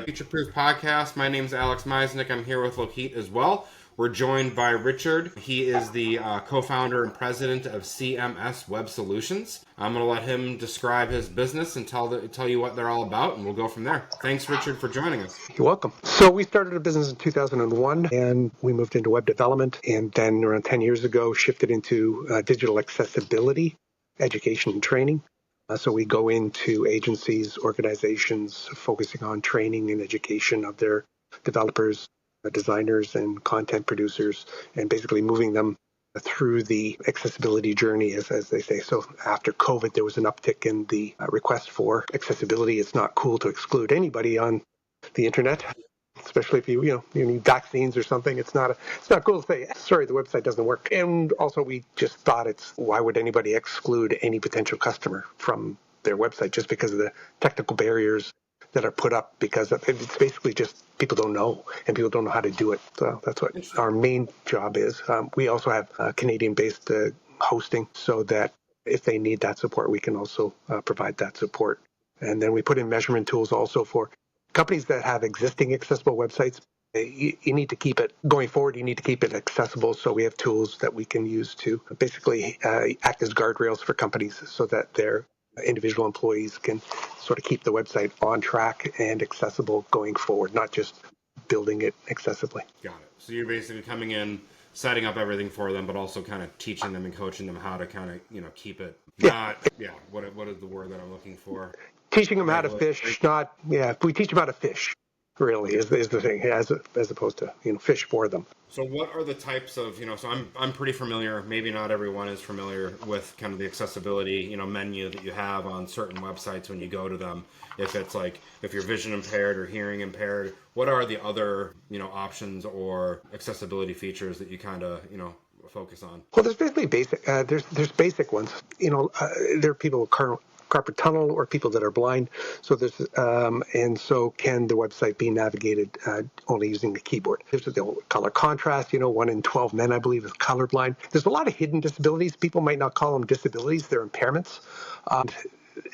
Future Proof Podcast. My name is Alex Meisnick. I'm here with Lokit as well. We're joined by Richard. He is the co-founder and president of CMS Web Solutions. I'm going to let him describe his business and tell you what they're all about, and we'll go from there. Thanks, Richard, for joining us. You're welcome. So we started a business in 2001, and we moved into web development, and then around 10 years ago shifted into digital accessibility, education and training. So we go into agencies, organizations, focusing on training and education of their developers, designers, and content producers, and basically moving them through the accessibility journey, as they say. So after COVID, there was an uptick in the request for accessibility. It's not cool to exclude anybody on the internet, especially if you need vaccines or something. It's not cool to say, sorry, the website doesn't work. And also we just thought why would anybody exclude any potential customer from their website just because of the technical barriers that are put up, because it's basically just people don't know, and people don't know how to do it. So that's what our main job is. We also have Canadian-based hosting, so that if they need that support, we can also provide that support. And then we put in measurement tools also for companies that have existing accessible websites. You need to keep it going forward. You need to keep it accessible. So we have tools that we can use to basically act as guardrails for companies so that their individual employees can sort of keep the website on track and accessible going forward, not just building it accessibly. Got it. So you're basically coming in, setting up everything for them, but also kind of teaching them and coaching them how to kind of keep it what is the word that I'm looking for? Teaching them how to fish, we teach them how to fish, really, is the thing, as opposed to, fish for them. So what are the types of, so I'm pretty familiar, maybe not everyone is familiar with kind of the accessibility, menu that you have on certain websites when you go to them. If it's like, if you're vision impaired or hearing impaired, what are the other, options or accessibility features that you kind of, focus on? Well, there's basically basic, there's basic ones. There are people with carpal tunnel or people that are blind. So and so can the website be navigated only using the keyboard? There's the color contrast. 1 in 12 men, I believe, is colorblind. There's a lot of hidden disabilities. People might not call them disabilities; they're impairments.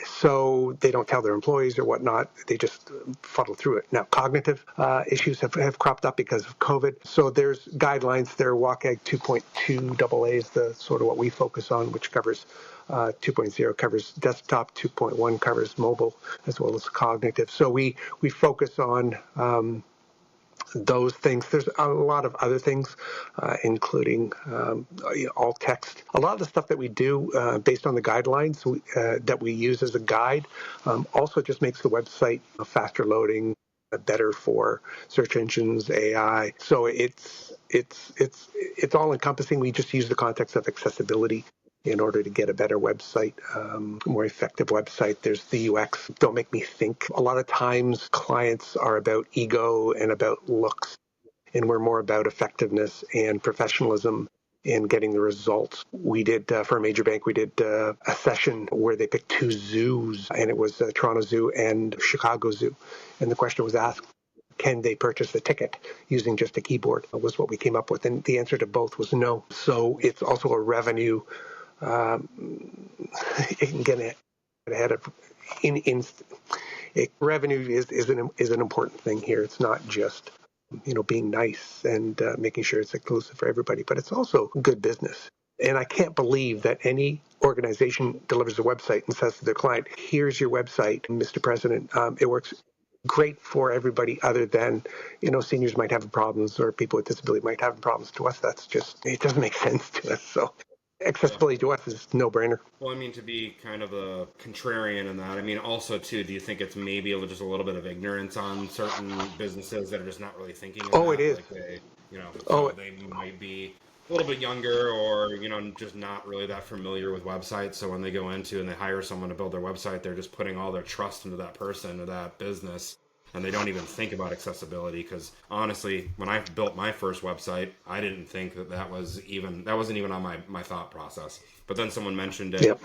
So they don't tell their employees or whatnot. They just fuddle through it. Now, cognitive issues have cropped up because of COVID. So there's guidelines there. WCAG 2.2 AA is the sort of what we focus on, which covers 2.0 covers desktop, 2.1 covers mobile, as well as cognitive. So we focus on those things. There's a lot of other things, including alt text. A lot of the stuff that we do based on the guidelines that we use as a guide also just makes the website faster loading, better for search engines, AI. So it's all encompassing. We just use the context of accessibility in order to get a better website, more effective website. There's the UX. Don't make me think. A lot of times clients are about ego and about looks, and we're more about effectiveness and professionalism in getting the results. We did, for a major bank, we did a session where they picked two zoos, and it was Toronto Zoo and Chicago Zoo. And the question was asked, can they purchase a ticket using just a keyboard? Was what we came up with. And the answer to both was no. So it's also a revenue. It can get ahead of revenue is an important thing here. It's not just being nice and making sure it's inclusive for everybody, but it's also good business. And I can't believe that any organization delivers a website and says to their client, "Here's your website, Mr. President. It works great for everybody other than, seniors might have problems or people with disability might have problems." To us, it doesn't make sense to us. So accessibility to us is no-brainer. Well, to be kind of a contrarian in that, also, too, do you think it's maybe just a little bit of ignorance on certain businesses that are just not really thinking of that? It is. Like they might be a little bit younger or, just not really that familiar with websites. So when they go into and they hire someone to build their website, they're just putting all their trust into that person or that business. And they don't even think about accessibility, because honestly, when I built my first website, I didn't think that wasn't even on my thought process. But then someone mentioned it. Yep.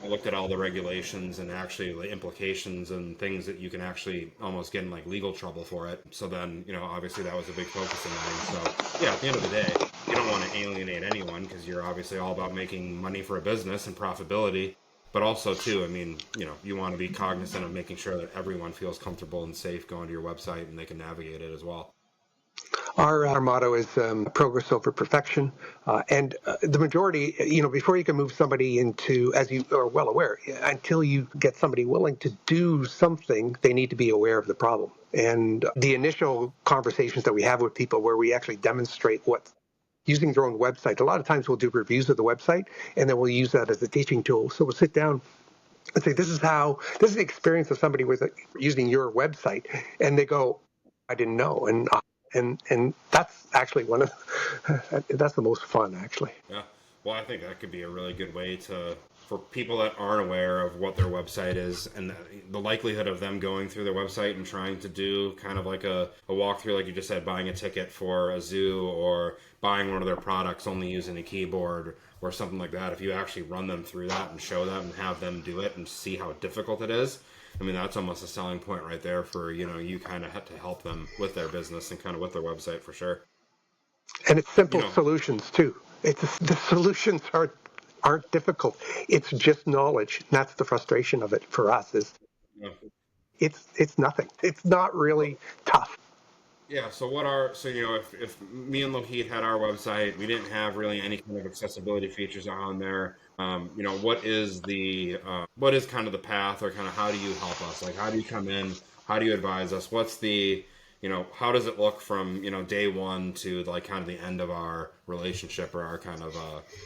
I looked at all the regulations and actually the implications and things that you can actually almost get in legal trouble for it. So then, obviously that was a big focus of mine. So yeah, at the end of the day, you don't want to alienate anyone because you're obviously all about making money for a business and profitability. But also too, I mean, you want to be cognizant of making sure that everyone feels comfortable and safe going to your website and they can navigate it as well. Our motto is progress over perfection. And the majority, before you can move somebody into, as you are well aware, until you get somebody willing to do something, they need to be aware of the problem. And the initial conversations that we have with people where we actually demonstrate what using their own website, a lot of times we'll do reviews of the website and then we'll use that as a teaching tool. So we'll sit down and say, this is the experience of somebody with using your website. And they go, I didn't know. And that's actually that's the most fun, actually. Yeah. Well, I think that could be a really good way for people that aren't aware of what their website is and the likelihood of them going through their website and trying to do kind of like a walkthrough, like you just said, buying a ticket for a zoo or buying one of their products only using a keyboard or something like that. If you actually run them through that and show them and have them do it and see how difficult it is, I mean, that's almost a selling point right there for, you kind of have to help them with their business and kind of with their website for sure. And it's simple solutions too. The solutions aren't difficult. It's just knowledge. And that's the frustration of it for us is it's nothing. It's not really tough. Yeah, so if me and Lohit had our website, we didn't have really any kind of accessibility features on there. What is what is kind of the path, or kind of how do you help us? Like, how do you come in? How do you advise us? What's the, how does it look from, day one to like kind of the end of our relationship or our kind of,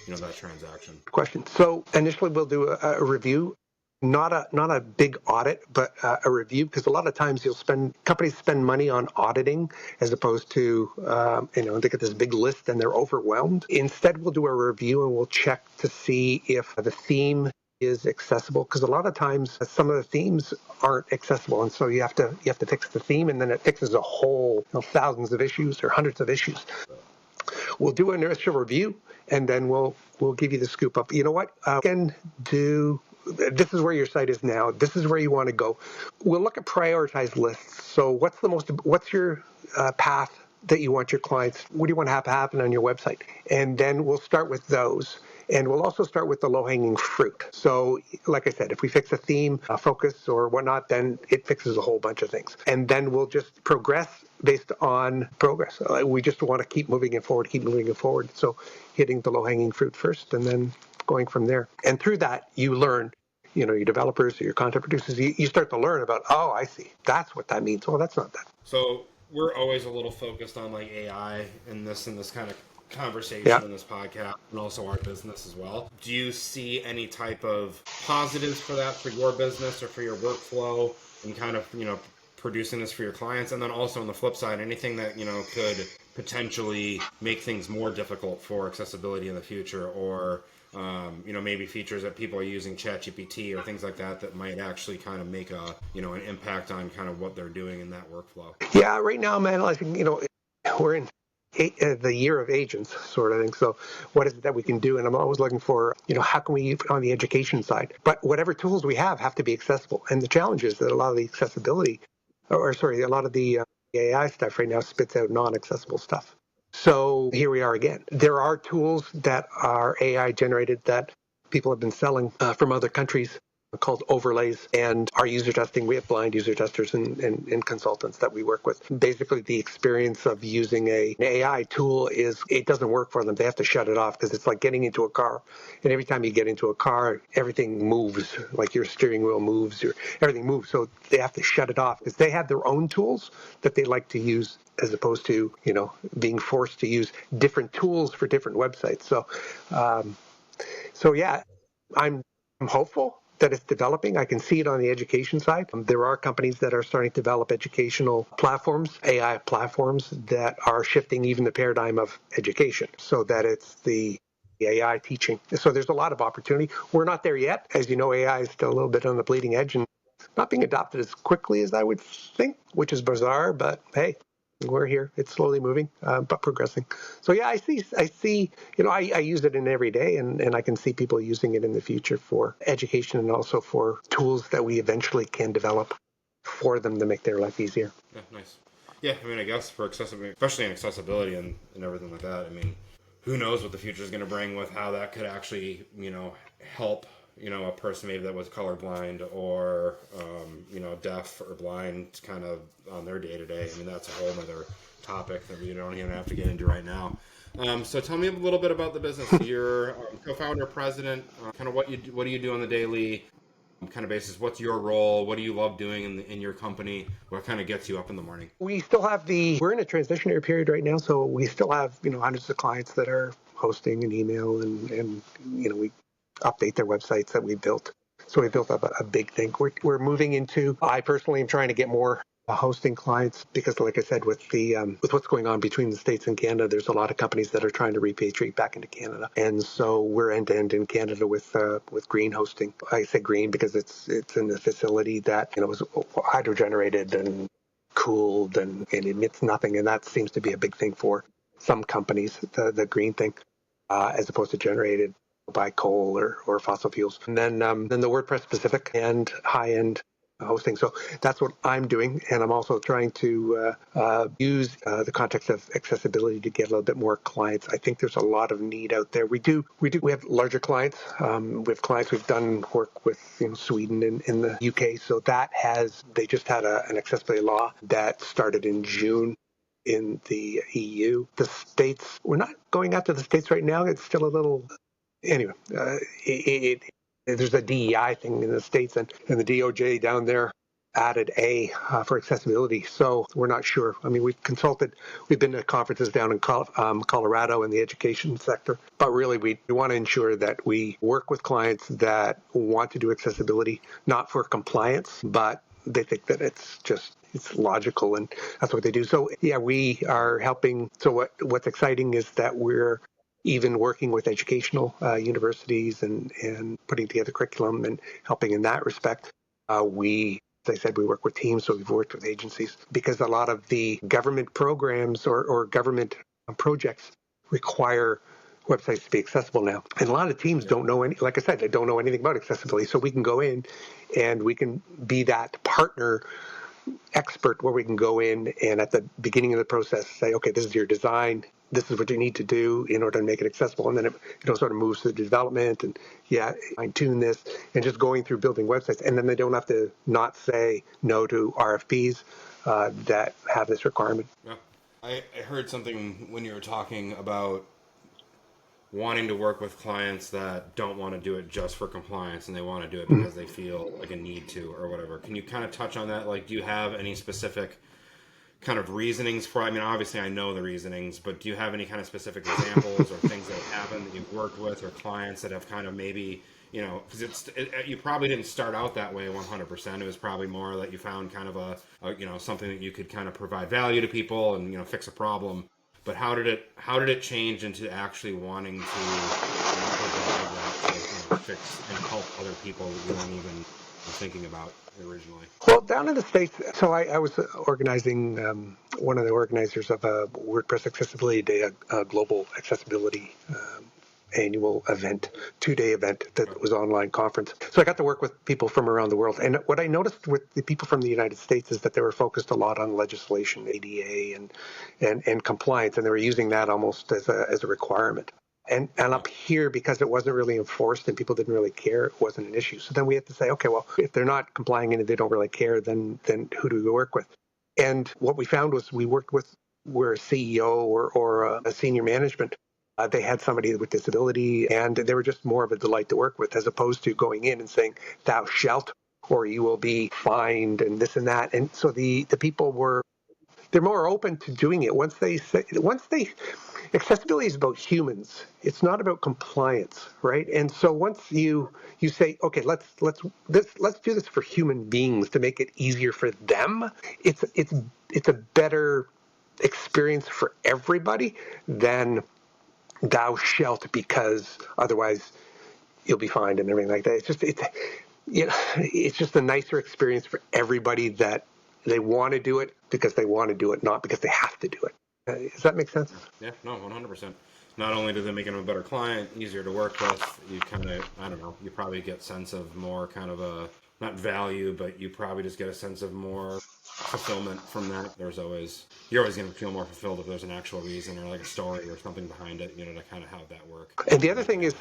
that transaction? Question. So initially we'll do a review. Not a big audit, but a review, because a lot of times companies spend money on auditing as opposed to, they get this big list and they're overwhelmed. Instead, we'll do a review and we'll check to see if the theme is accessible, because a lot of times some of the themes aren't accessible, and so you have to fix the theme, and then it fixes a whole thousands of issues or hundreds of issues. We'll do an initial review, and then we'll give you the scoop up. You know what? Can do. This is where your site is now. This is where you want to go. We'll look at prioritized lists. So what's your path that you want your clients, what do you want to have happen on your website? And then we'll start with those. And we'll also start with the low-hanging fruit. So like I said, if we fix a theme, a focus or whatnot, then it fixes a whole bunch of things. And then we'll just progress based on progress. We just want to keep moving it forward, So hitting the low-hanging fruit first and then going from there. And through that, you learn, your developers or your content producers, you start to learn about, oh, I see. That's what that means. Well, that's not that. So we're always a little focused on like AI in this kind of conversation in this podcast, and also our business as well. Do you see any type of positives for that for your business or for your workflow and kind of, producing this for your clients? And then also on the flip side, anything that, could potentially make things more difficult for accessibility in the future, or maybe features that people are using ChatGPT or things like that might actually kind of make an impact on kind of what they're doing in that workflow? Yeah, right now I'm analyzing, we're in the year of agents sort of thing. So what is it that we can do? And I'm always looking for, how can we on the education side? But whatever tools we have to be accessible. And the challenge is that a lot of the accessibility, a lot of the AI stuff right now spits out non-accessible stuff. So here we are again. There are tools that are AI generated that people have been selling from other countries called overlays, and our user testing, we have blind user testers and consultants that we work with. Basically, the experience of using an AI tool is it doesn't work for them. They have to shut it off because it's like getting into a car. And every time you get into a car, everything moves, like your steering wheel moves, everything moves. So they have to shut it off because they have their own tools that they like to use as opposed to, being forced to use different tools for different websites. So yeah, I'm hopeful that it's developing. I can see it on the education side. There are companies that are starting to develop educational platforms, AI platforms that are shifting even the paradigm of education so that it's the AI teaching. So there's a lot of opportunity. We're not there yet. As you know, AI is still a little bit on the bleeding edge and not being adopted as quickly as I would think, which is bizarre, but hey, we're here. It's slowly moving, but progressing. So yeah, I see, I use it in every day and I can see people using it in the future for education and also for tools that we eventually can develop for them to make their life easier. Yeah, nice. Yeah, I mean, I guess for accessibility, especially in accessibility and everything like that, I mean, who knows what the future is going to bring with how that could actually, help, a person maybe that was colorblind or, deaf or blind kind of on their day to day. I mean, that's a whole other topic that we don't even have to get into right now. So tell me a little bit about the business. You're co-founder, president, kind of what do you do on the daily kind of basis? What's your role? What do you love doing in your company? What kind of gets you up in the morning? We still have we're in a transitionary period right now, so we still have, hundreds of clients that are hosting an email and we update their websites that we built. So we built up a big thing. We're moving into, I personally am trying to get more hosting clients because, like I said, with with what's going on between the States and Canada, there's a lot of companies that are trying to repatriate back into Canada, and so we're end to end in Canada with green hosting. I say green because it's in a facility that was hydrogenerated and cooled and emits nothing, and that seems to be a big thing for some companies, the green thing, as opposed to generated by coal or fossil fuels. And then the WordPress specific and high end hosting. So that's what I'm doing, and I'm also trying to use the context of accessibility to get a little bit more clients. I think there's a lot of need out there. We have larger clients. We have clients we've done work with in Sweden and in the UK. So they just had an accessibility law that started in June in the EU. The States, we're not going after the States right now. It's still a little. Anyway, there's a DEI thing in the States, and the DOJ down there added A for accessibility. So we're not sure. I mean, we've been to conferences down in Colorado in the education sector, but really we want to ensure that we work with clients that want to do accessibility, not for compliance, but they think that it's logical and that's what they do. So yeah, we are helping. So what's exciting is that we're even working with educational universities and putting together curriculum and helping in that respect. As I said, we work with teams, so we've worked with agencies because a lot of the government programs or government projects require websites to be accessible now. And a lot of teams don't know like I said, they don't know anything about accessibility. So we can go in and we can be that partner expert where we can go in and at the beginning of the process say, okay, this is your design. This is what you need to do in order to make it accessible. And then it sort of moves to development and fine tune this and just going through building websites. And then they don't have to not say no to RFPs that have this requirement. Yeah. I heard something when you were talking about wanting to work with clients that don't want to do it just for compliance and they want to do it because they feel like a need to or whatever. Can you kind of touch on that? Like, do you have any specific kind of reasonings for, I mean, obviously I know the reasonings, but do you have any kind of specific examples or things that have happened that you've worked with or clients that have kind of maybe, because you probably didn't start out that way 100%. It was probably more that you found kind of a something that you could kind of provide value to people and, fix a problem. But how did it change into actually wanting to provide that to fix and help other people that you weren't even thinking about originally? Well, down in the States, so I was organizing, one of the organizers of a WordPress Accessibility Day, a global accessibility annual event, 2-day event that was online conference. So I got to work with people from around the world. And what I noticed with the people from the United States is that they were focused a lot on legislation, ADA and compliance, and they were using that almost as a requirement. And up here, because it wasn't really enforced and people didn't really care, it wasn't an issue. So then we had to say, okay, well, if they're not complying and they don't really care, then who do we work with? And what we found was we're a CEO or a senior management. They had somebody with disability, and they were just more of a delight to work with, as opposed to going in and saying, thou shalt, or you will be fined, and this and that. And so the people they're more open to doing it once they accessibility is about humans. It's not about compliance, right? And so once you say, okay, let's do this for human beings to make it easier for them, it's a better experience for everybody than thou shalt, because otherwise you'll be fined and everything like that. It's just a nicer experience for everybody that they want to do it because they want to do it, not because they have to do it. Does that make sense? Yeah, no, 100%. Not only do they make them a better client, easier to work with, you kind of, I don't know, you probably get sense of more kind of not value, but you probably just get a sense of more fulfillment from that. You're always going to feel more fulfilled if there's an actual reason or like a story or something behind it, to kind of have that work. And the other thing is,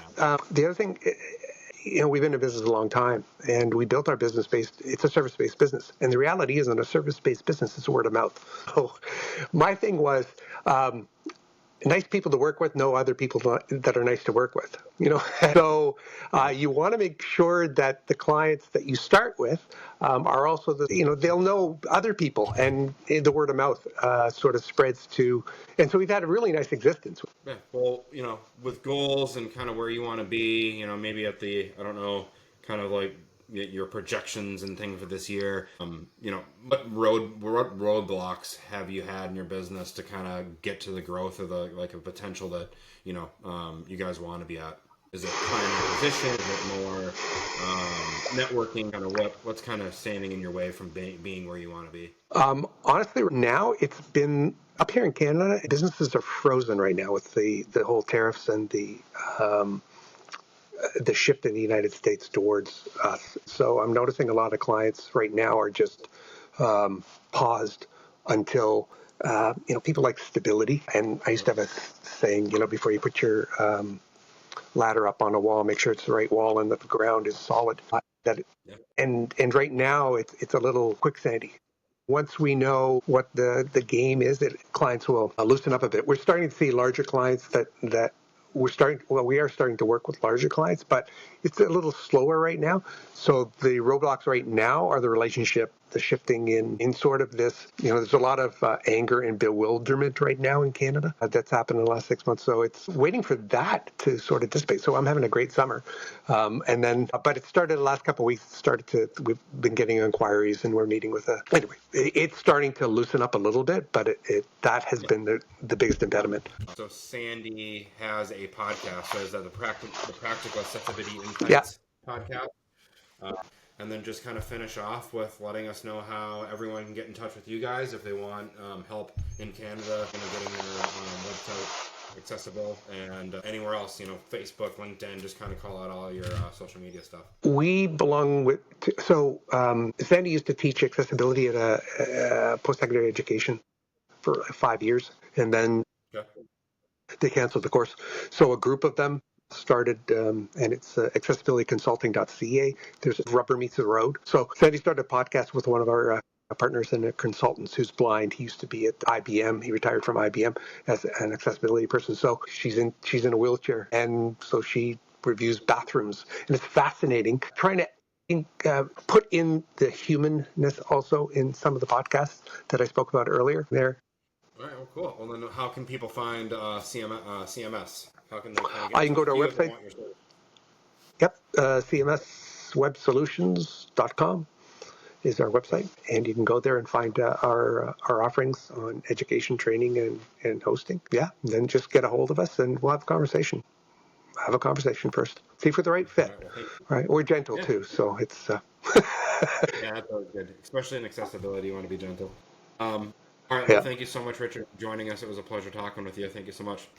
we've been in business a long time, and we built our business based. It's a service-based business, and the reality isn't a service-based business. It's word of mouth. So, my thing was. Nice people to work with, no other people that are nice to work with. So you want to make sure that the clients that you start with are also they'll know other people, and the word of mouth sort of spreads to, and so we've had a really nice existence. Yeah. Well, with goals and kind of where you want to be, maybe at the, I don't know, kind of like your projections and things for this year. What roadblocks have you had in your business to kind of get to the growth of the like a potential that you guys want to be at? Is it client acquisition? Is it more networking? Kind of what's kind of standing in your way from being where you want to be? Honestly, right now it's been up here in Canada. Businesses are frozen right now with the whole tariffs and the shift in the United States towards us. So I'm noticing a lot of clients right now are just paused until people like stability. And I used to have a saying, before you put your ladder up on a wall, make sure it's the right wall and that the ground is solid. And right now it's a little quicksandy. Once we know what the game is, clients will loosen up a bit. We're starting to see larger clients that we are starting to work with larger clients, but it's a little slower right now. So the roadblocks right now are the relationship, the shifting in sort of this, there's a lot of anger and bewilderment right now in Canada that's happened in the last 6 months. So it's waiting for that to sort of dissipate. So I'm having a great summer. But it started the last couple of weeks, we've been getting inquiries and we're meeting with anyway, it's starting to loosen up a little bit, but that has been the biggest impediment. So Sandy has a podcast. So is that the Practical Accessibility Insights podcast? And then just kind of finish off with letting us know how everyone can get in touch with you guys if they want help in Canada, getting their website accessible, and anywhere else, Facebook, LinkedIn, just kind of call out all your social media stuff. We belong Sandy used to teach accessibility at a post-secondary education for 5 years, and then they canceled the course. So a group of them started, and it's accessibilityconsulting.ca. There's Rubber Meets the Road. So Sandy started a podcast with one of our partners and consultants who's blind. He used to be at IBM. He retired from IBM as an accessibility person. So she's in a wheelchair, and so she reviews bathrooms, and it's fascinating trying to put in the humanness also in some of the podcasts that I spoke about earlier there. All right, well, cool. Well, then how can people find CMS? How can they kind of I can go to our website. Yep, CMS Web Solutions.com is our website, and you can go there and find our offerings on education, training, and hosting. Yeah, and then just get a hold of us, and we'll have a conversation. Have a conversation first. See if we're the right fit. Right, we're gentle too, so it's. Yeah, that's always good, especially in accessibility. You want to be gentle. All right. Well, thank you so much, Richard, for joining us. It was a pleasure talking with you. Thank you so much.